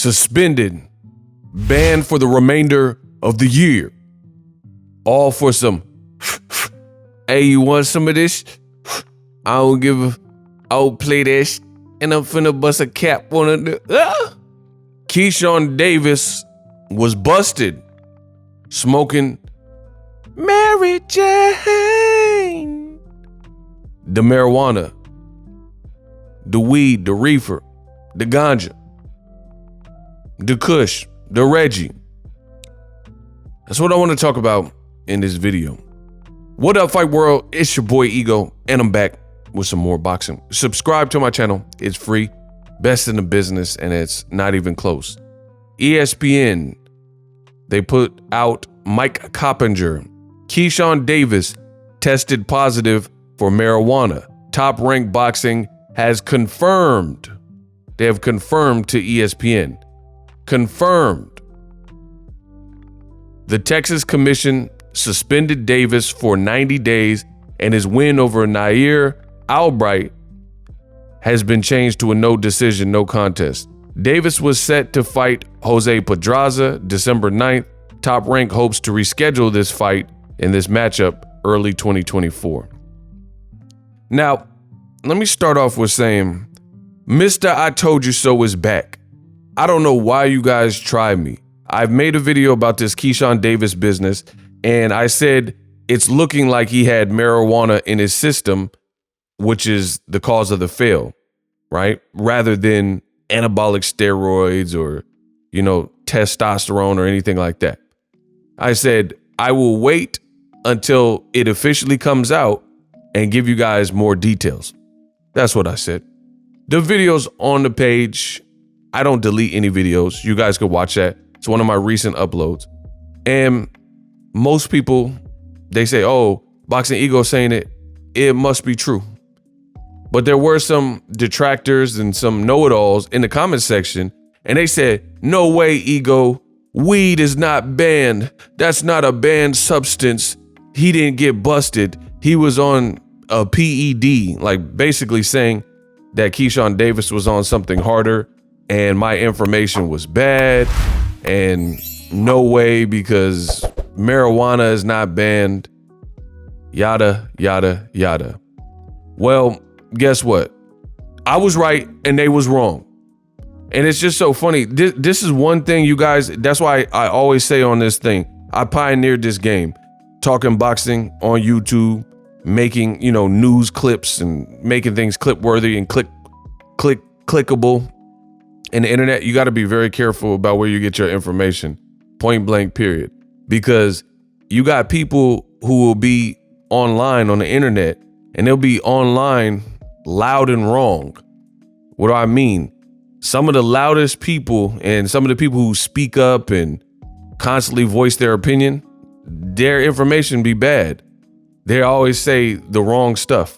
suspended, banned for the remainder of the year. All for some, hey, you want some of this? I'll play that and I'm finna bust a cap on it. Keyshawn Davis was busted smoking Mary Jane. The marijuana, the weed, the reefer, the ganja, the kush, the Reggie. That's what I want to talk about in this video. What up, Fight World? It's your boy Ego, and I'm back with some more boxing. Subscribe to my channel. It's free. Best in the business, and it's not even close. ESPN, they put out Mike Coppinger. Keyshawn Davis tested positive for marijuana. Top Rank Boxing has confirmed. They have confirmed to ESPN. Confirmed. The Texas Commission suspended Davis for 90 days, and his win over Nair Albright has been changed to a no decision, no contest. Davis was set to fight Jose Pedraza December 9th. Top Rank hopes to reschedule this fight in this matchup early 2024. Now, let me start off with saying, Mr. I Told You So is back. I don't know why you guys try me. I've made a video about this Keyshawn Davis business, and I said it's looking like he had marijuana in his system, which is the cause of the fail, right? Rather than anabolic steroids or, testosterone or anything like that. I said, I will wait until it officially comes out and give you guys more details. That's what I said. The video's on the page. I don't delete any videos. You guys could watch that. It's one of my recent uploads. And most people, they say, oh, Boxingego saying it must be true. But there were some detractors and some know-it-alls in the comment section, and they said, no way, Ego, weed is not banned. That's not a banned substance. He didn't get busted. He was on a PED, like basically saying that Keyshawn Davis was on something harder and my information was bad, and no way because marijuana is not banned, yada, yada, yada. Well, guess what? I was right and they was wrong. And it's just so funny. This is one thing, you guys, that's why I always say on this thing, I pioneered this game, talking boxing on YouTube, making, news clips and making things clip worthy and clickable. In the internet, you got to be very careful about where you get your information, point blank, period. Because you got people who will be online on the internet and they'll be online loud and wrong. What do I mean? Some of the loudest people and some of the people who speak up and constantly voice their opinion, their information be bad. They always say the wrong stuff.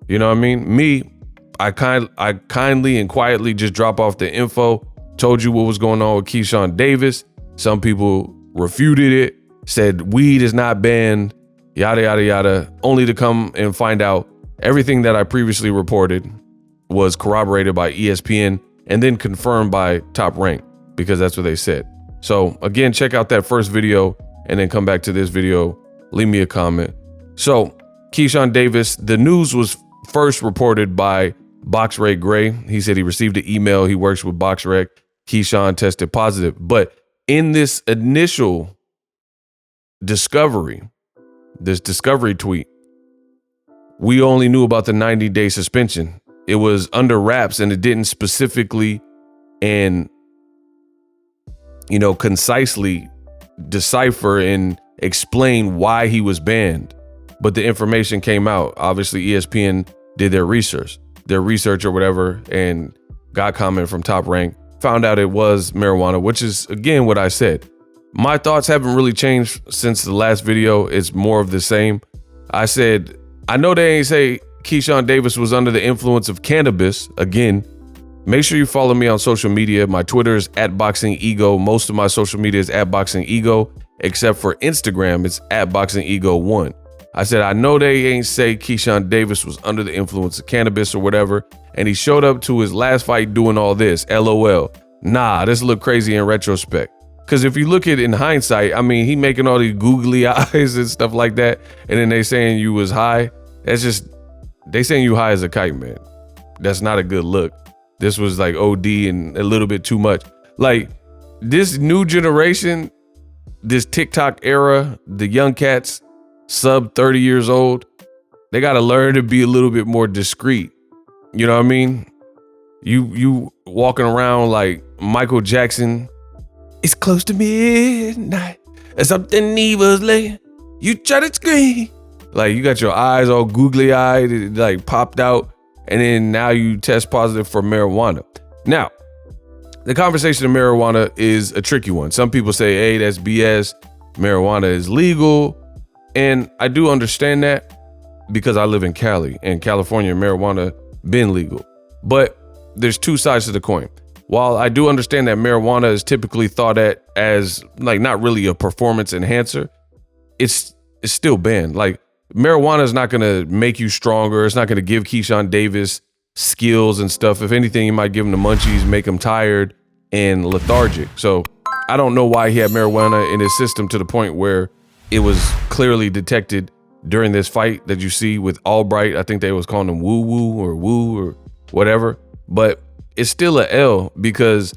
You know what I mean? Me, I kindly and quietly just drop off the info, told you what was going on with Keyshawn Davis. Some people refuted it, said weed is not banned, yada, yada, yada, only to come and find out everything that I previously reported was corroborated by ESPN and then confirmed by Top Rank, because that's what they said. So again, check out that first video and then come back to this video, leave me a comment. So Keyshawn Davis, the news was first reported by BoxRec Gray. He said he received an email. He works with BoxRec. Keyshawn tested positive. But in this initial discovery, this discovery tweet, we only knew about the 90-day suspension. It was under wraps and it didn't specifically and, concisely decipher and explain why he was banned. But the information came out. Obviously, ESPN did their research or whatever, and got comment from Top Rank, found out it was marijuana, which is, again, what I said. My thoughts haven't really changed since the last video. It's more of the same. I said, I know they ain't say Keyshawn Davis was under the influence of cannabis. Again, make sure you follow me on social media. My Twitter is @BoxingEgo. Most of my social media is @BoxingEgo, except for Instagram. It's @BoxingEgo1. I said, I know they ain't say Keyshawn Davis was under the influence of cannabis or whatever, and he showed up to his last fight doing all this, LOL. nah, this look crazy in retrospect. Because if you look at it in hindsight, I mean, he making all these googly eyes and stuff like that, and then they saying you was high. That's just, they saying you high as a kite, man. That's not a good look. This was like OD and a little bit too much. Like, this new generation, this TikTok era, the young cats, sub 30 years old, they got to learn to be a little bit more discreet. You know what I mean? You walking around like Michael Jackson. It's close to midnight and something evil's laying. You try to scream. Like, you got your eyes all googly eyed, like popped out, and then now you test positive for marijuana. Now, the conversation of marijuana is a tricky one. Some people say, hey, that's BS. Marijuana is legal. And I do understand that because I live in Cali, and California marijuana been legal. But there's two sides to the coin. While I do understand that marijuana is typically thought at as like not really a performance enhancer, it's still banned. Like, marijuana is not going to make you stronger. It's not going to give Keyshawn Davis skills and stuff. If anything, you might give him the munchies, make him tired and lethargic. So I don't know why he had marijuana in his system to the point where it was clearly detected during this fight that you see with Albright. I think they was calling him woo or whatever. But it's still a L, because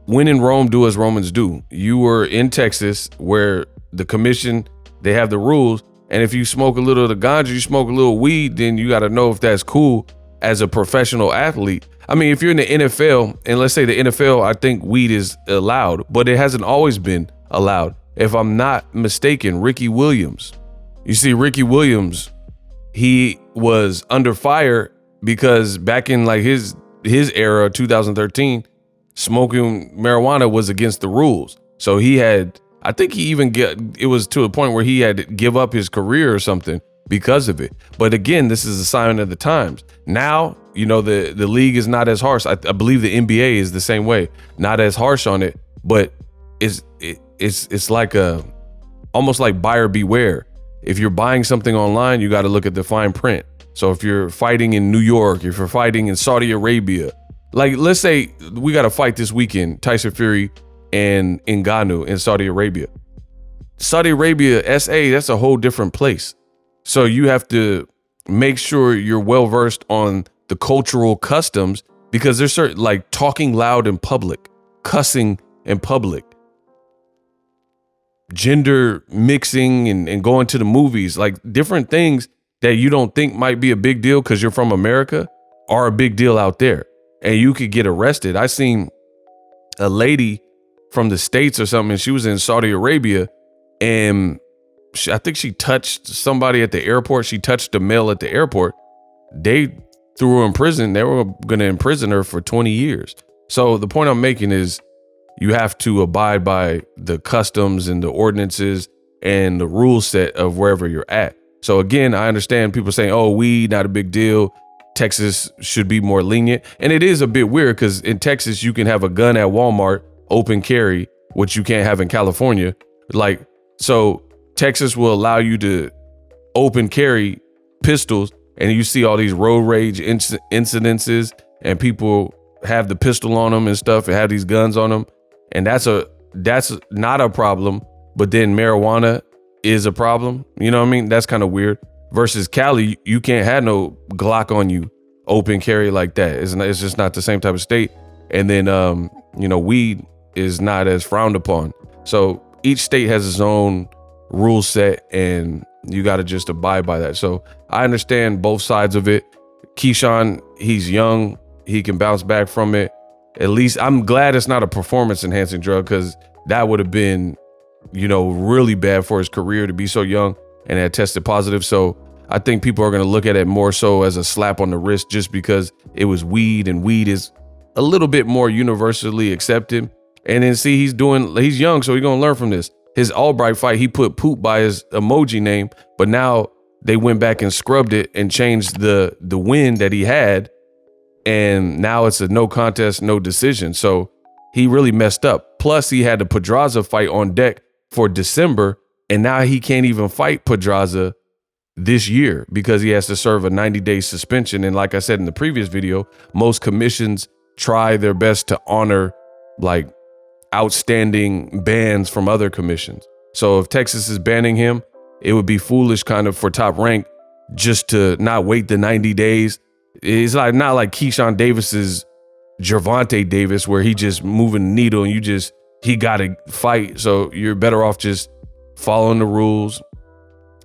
when in Rome, do as Romans do. You were in Texas where the commission, they have the rules. And if you smoke a little of the ganja, you smoke a little weed, then you got to know if that's cool as a professional athlete. I mean, if you're in the NFL, and let's say the NFL, I think weed is allowed, but it hasn't always been allowed. If I'm not mistaken, Ricky Williams. You see, Ricky Williams, he was under fire because back in like his era, 2013, smoking marijuana was against the rules. So he had, I think he even it was to a point where he had to give up his career or something because of it. But again, this is a sign of the times. Now, you know, the league is not as harsh. I believe the NBA is the same way, not as harsh on it, but it's like almost like buyer beware. If you're buying something online, you got to look at the fine print. So if you're fighting in New York, if you're fighting in Saudi Arabia, like let's say we got a fight this weekend, Tyson Fury and Ngannou in Saudi Arabia. Saudi Arabia, SA, that's a whole different place. So you have to make sure you're well versed on the cultural customs, because there's certain, like talking loud in public, cussing in public, gender mixing and going to the movies, like different things that you don't think might be a big deal because you're from America are a big deal out there, and you could get arrested. I seen a lady from the States or something, and she was in Saudi Arabia, and I think she touched somebody at the airport. She touched a male at the airport. They threw her in prison. They were going to imprison her for 20 years. So the point I'm making is you have to abide by the customs and the ordinances and the rule set of wherever you're at. So again, I understand people saying, oh, weed, not a big deal. Texas should be more lenient. And it is a bit weird because in Texas, you can have a gun at Walmart, open carry, which you can't have in California. Like, so Texas will allow you to open carry pistols, and you see all these road rage incidences, and people have the pistol on them and stuff and have these guns on them. And that's not a problem. But then marijuana is a problem. You know what I mean? That's kind of weird. Versus Cali, you can't have no Glock on you, open carry like that. It's just not the same type of state. And then, weed is not as frowned upon. So each state has its own rule set, and you got to just abide by that. So I understand both sides of it. Keyshawn, he's young. He can bounce back from it. At least I'm glad it's not a performance enhancing drug, because that would have been, really bad for his career to be so young and had tested positive. So I think people are going to look at it more so as a slap on the wrist, just because it was weed, and weed is a little bit more universally accepted. And then see, he's young, so he's going to learn from this. His Albright fight, he put poop by his emoji name, but now they went back and scrubbed it and changed the win that he had. And now it's a no contest, no decision. So he really messed up. Plus he had the Pedraza fight on deck for December, and now he can't even fight Pedraza this year because he has to serve a 90-day suspension. And like I said in the previous video, most commissions try their best to honor like outstanding bans from other commissions. So if Texas is banning him, it would be foolish kind of for Top Rank just to not wait the 90 days. It's like not like Keyshawn Davis's Gervonta Davis, where he just moving the needle and he got to fight. So you're better off just following the rules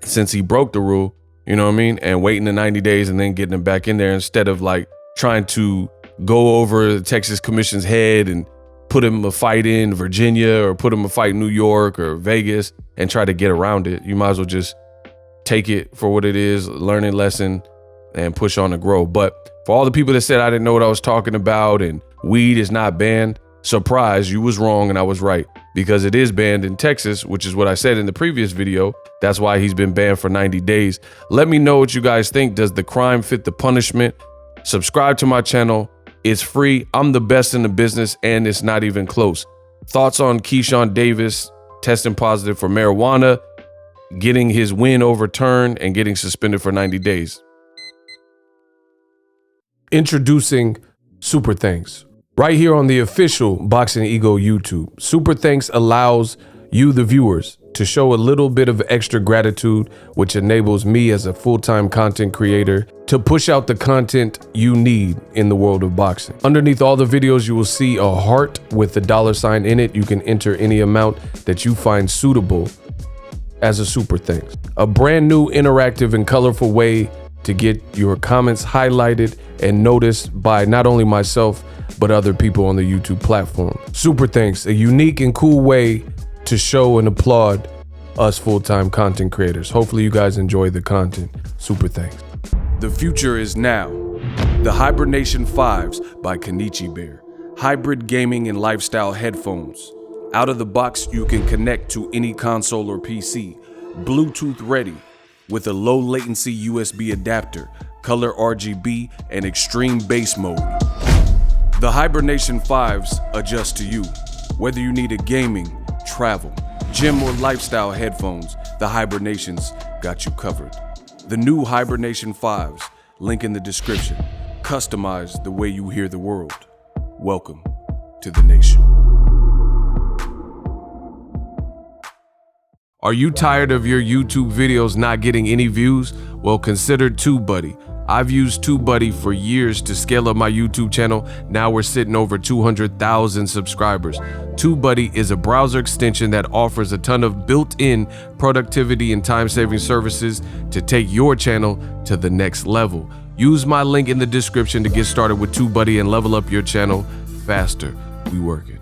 since he broke the rule, you know what I mean? And waiting the 90 days and then getting him back in there instead of like trying to go over the Texas Commission's head and put him a fight in Virginia or put him a fight in New York or Vegas and try to get around it. You might as well just take it for what it is, learning lesson, and push on to grow. But for all the people that said I didn't know what I was talking about and weed is not banned, surprise, you was wrong and I was right, because it is banned in Texas, which is what I said in the previous video. That's why he's been banned for 90 days. Let me know what you guys think. Does the crime fit the punishment? Subscribe to my channel. It's free. I'm the best in the business and it's not even close. Thoughts on Keyshawn Davis testing positive for marijuana, getting his win overturned, and getting suspended for 90 days. Introducing Super Thanks. Right here on the official Boxingego YouTube. Super Thanks allows you, the viewers, to show a little bit of extra gratitude, which enables me as a full-time content creator to push out the content you need in the world of boxing. Underneath all the videos, you will see a heart with the $sign in it. You can enter any amount that you find suitable as a Super Thanks. A brand new, interactive, and colorful way to get your comments highlighted and noticed by not only myself, but other people on the YouTube platform. Super Thanks, a unique and cool way to show and applaud us full-time content creators. Hopefully you guys enjoy the content. Super Thanks. The future is now. The Hibernation 5s by Kenichi Bear. Hybrid gaming and lifestyle headphones. Out of the box, you can connect to any console or PC. Bluetooth ready with a low latency USB adapter, color RGB, and extreme bass mode. The Hibernation 5s adjust to you. Whether you need a gaming, travel, gym, or lifestyle headphones, the Hibernations got you covered. The new Hibernation 5s, link in the description. Customize the way you hear the world. Welcome to the nation. Are you tired of your YouTube videos not getting any views? Well, consider TubeBuddy. I've used TubeBuddy for years to scale up my YouTube channel. Now we're sitting over 200,000 subscribers. TubeBuddy is a browser extension that offers a ton of built-in productivity and time-saving services to take your channel to the next level. Use my link in the description to get started with TubeBuddy and level up your channel faster. We working.